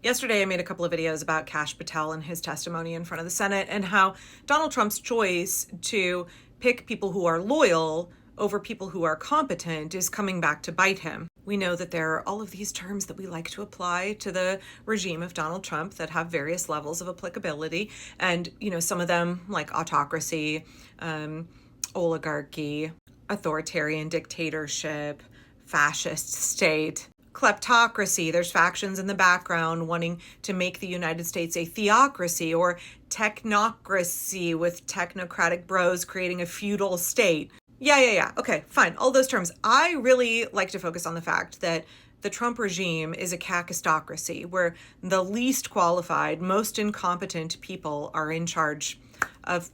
Yesterday, I made a couple of videos about Kash Patel and his testimony in front of the Senate and how Donald Trump's choice to pick people who are loyal over people who are competent is coming back to bite him. We know that there are all of these terms that we like to apply to the regime of Donald Trump that have various levels of applicability. And, some of them like autocracy, oligarchy, authoritarian dictatorship, fascist state, kleptocracy. There's factions in the background wanting to make the United States a theocracy, or technocracy with technocratic bros creating a feudal state. Yeah. Okay, fine. All those terms. I really like to focus on the fact that the Trump regime is a kakistocracy, where the least qualified, most incompetent people are in charge of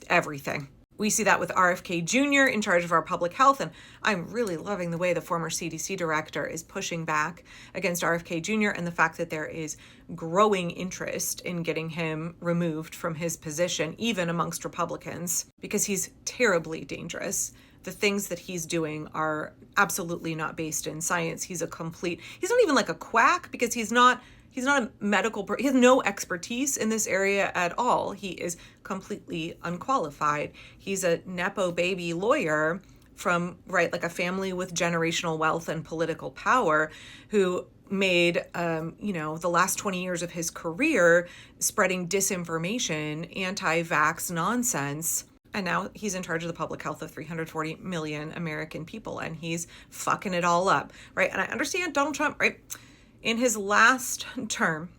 everything. We see that with RFK Jr. in charge of our public health, and I'm really loving the way the former CDC director is pushing back against RFK Jr. and the fact that there is growing interest in getting him removed from his position, even amongst Republicans, because he's terribly dangerous. The things that he's doing are absolutely not based in science. He's not even like a quack, because he's not a medical, he has no expertise in this area at all. He is completely unqualified. He's a Nepo baby lawyer from, like a family with generational wealth and political power, who made, the last 20 years of his career spreading disinformation, anti-vax nonsense. And now he's in charge of the public health of 340 million American people, and he's fucking it all up, right? And I understand Donald Trump, right? In his last term,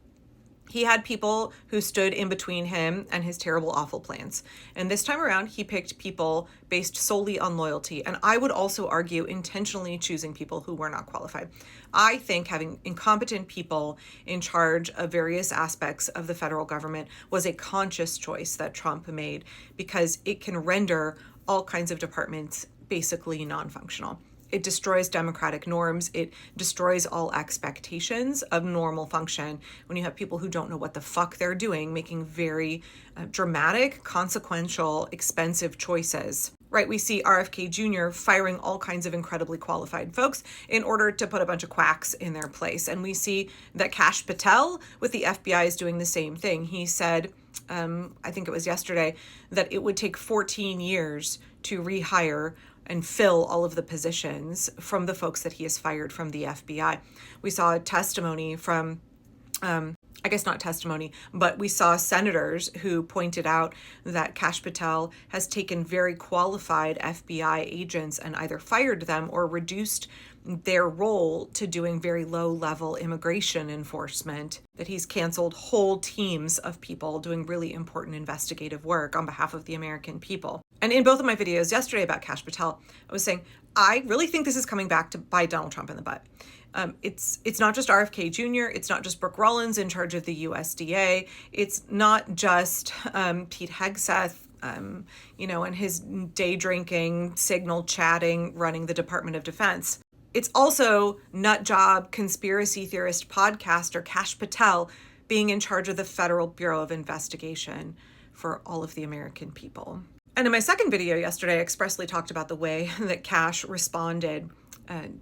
he had people who stood in between him and his terrible, awful plans. And this time around, he picked people based solely on loyalty. And I would also argue intentionally choosing people who were not qualified. I think having incompetent people in charge of various aspects of the federal government was a conscious choice that Trump made, because it can render all kinds of departments basically non-functional. It destroys democratic norms. It destroys all expectations of normal function when you have people who don't know what the fuck they're doing, making very dramatic, consequential, expensive choices. Right, we see RFK Jr. firing all kinds of incredibly qualified folks in order to put a bunch of quacks in their place. And we see that Kash Patel with the FBI is doing the same thing. He said, I think it was yesterday, that it would take 14 years to rehire and fill all of the positions from the folks that he has fired from the FBI. We saw a testimony from, but we saw senators who pointed out that Kash Patel has taken very qualified FBI agents and either fired them or reduced their role to doing very low-level immigration enforcement, that he's canceled whole teams of people doing really important investigative work on behalf of the American people. And in both of my videos yesterday about Kash Patel, I was saying, I really think this is coming back to bite Donald Trump in the butt. It's not just RFK Jr., it's not just Brooke Rollins in charge of the USDA, it's not just Pete Hegseth, and his day drinking, signal chatting, running the Department of Defense. It's also nut job conspiracy theorist podcaster Kash Patel being in charge of the Federal Bureau of Investigation for all of the American people. And in my second video yesterday, I expressly talked about the way that Kash responded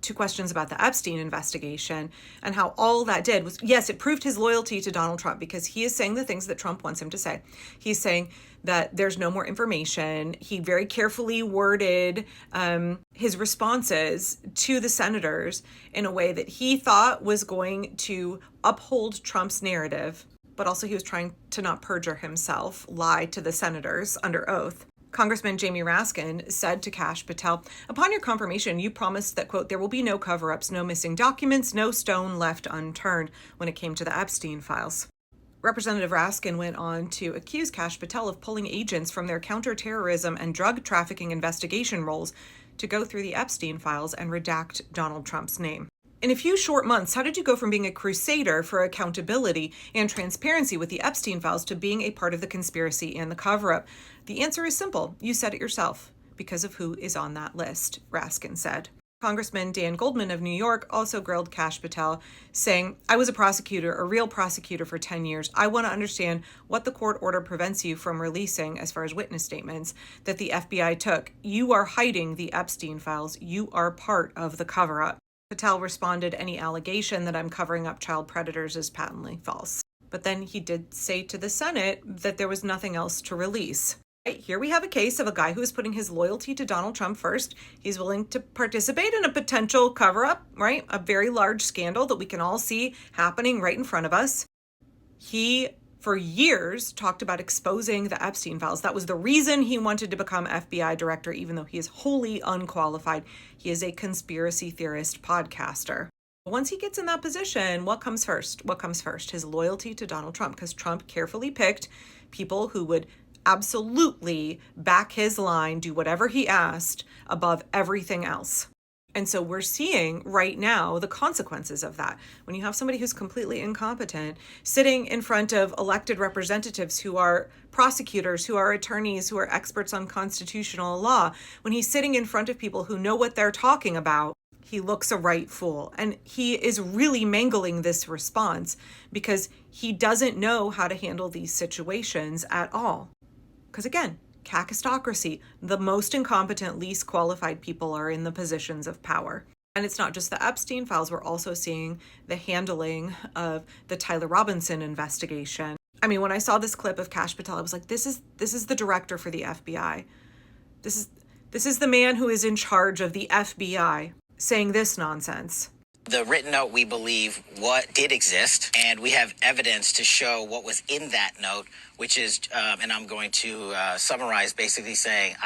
to questions about the Epstein investigation, and how all that did was, yes, it proved his loyalty to Donald Trump, because he is saying the things that Trump wants him to say. He's saying that there's no more information. He very carefully worded his responses to the senators in a way that he thought was going to uphold Trump's narrative, but also he was trying to not perjure himself, lie to the senators under oath. Congressman Jamie Raskin said to Kash Patel, upon your confirmation, you promised that, quote, there will be no cover-ups, no missing documents, no stone left unturned when it came to the Epstein files. Representative Raskin went on to accuse Kash Patel of pulling agents from their counterterrorism and drug trafficking investigation roles to go through the Epstein files and redact Donald Trump's name. In a few short months, how did you go from being a crusader for accountability and transparency with the Epstein files to being a part of the conspiracy and the cover-up? The answer is simple. You said it yourself, because of who is on that list, Raskin said. Congressman Dan Goldman of New York also grilled Kash Patel, saying, I was a prosecutor, a real prosecutor for 10 years. I want to understand what the court order prevents you from releasing as far as witness statements that the FBI took. You are hiding the Epstein files. You are part of the cover-up. Patel responded, any allegation that I'm covering up child predators is patently false. But then he did say to the Senate that there was nothing else to release. Right, here we have a case of a guy who is putting his loyalty to Donald Trump first. He's willing to participate in a potential cover-up, right? A very large scandal that we can all see happening right in front of us. He, for years, talked about exposing the Epstein files. That was the reason he wanted to become FBI director, even though he is wholly unqualified. He is a conspiracy theorist podcaster. Once he gets in that position, what comes first? What comes first? His loyalty to Donald Trump, because Trump carefully picked people who would absolutely back his line, do whatever he asked above everything else. And so we're seeing right now the consequences of that. When you have somebody who's completely incompetent sitting in front of elected representatives who are prosecutors, who are attorneys, who are experts on constitutional law, when he's sitting in front of people who know what they're talking about, he looks a right fool. And he is really mangling this response because he doesn't know how to handle these situations at all. Because again, kakistocracy, the most incompetent, least qualified people are in the positions of power. And it's not just the Epstein files, we're also seeing the handling of the Tyler Robinson investigation. I mean, when I saw this clip of Kash Patel, I was like, this is the director for the FBI. This is the man who is in charge of the FBI saying this nonsense. The written note, we believe, what did exist, and we have evidence to show what was in that note, which is, and I'm going to summarize, basically saying,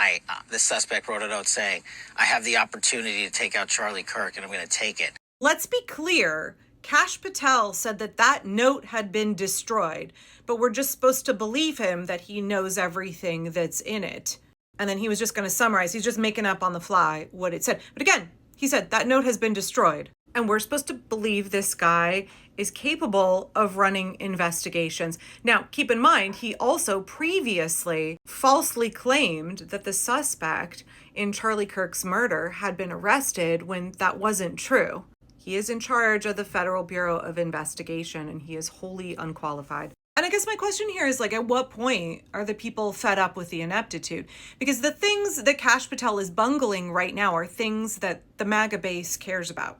the suspect wrote a note saying, I have the opportunity to take out Charlie Kirk, and I'm going to take it. Let's be clear. Kash Patel said that note had been destroyed, but we're just supposed to believe him that he knows everything that's in it. And then he was just going to summarize. He's just making up on the fly what it said. But again, he said that note has been destroyed. And we're supposed to believe this guy is capable of running investigations. Now, keep in mind, he also previously falsely claimed that the suspect in Charlie Kirk's murder had been arrested when that wasn't true. He is in charge of the Federal Bureau of Investigation, and he is wholly unqualified. And I guess my question here is, at what point are the people fed up with the ineptitude? Because the things that Kash Patel is bungling right now are things that the MAGA base cares about.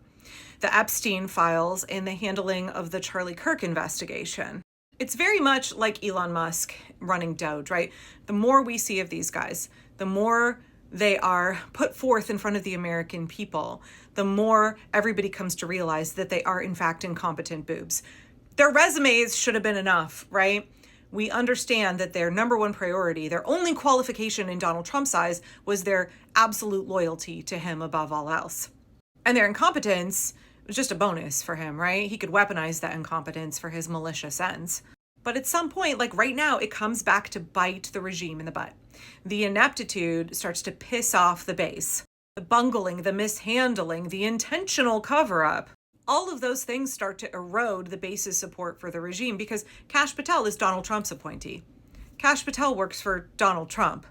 The Epstein files and the handling of the Charlie Kirk investigation. It's very much like Elon Musk running Doge, right? The more we see of these guys, the more they are put forth in front of the American people, the more everybody comes to realize that they are in fact incompetent boobs. Their resumes should have been enough, right? We understand that their number one priority, their only qualification in Donald Trump's eyes was their absolute loyalty to him above all else. And their incompetence was just a bonus for him, right? He could weaponize that incompetence for his malicious ends. But at some point, right now, it comes back to bite the regime in the butt. The ineptitude starts to piss off the base. The bungling, the mishandling, the intentional cover-up. All of those things start to erode the base's support for the regime because Kash Patel is Donald Trump's appointee. Kash Patel works for Donald Trump.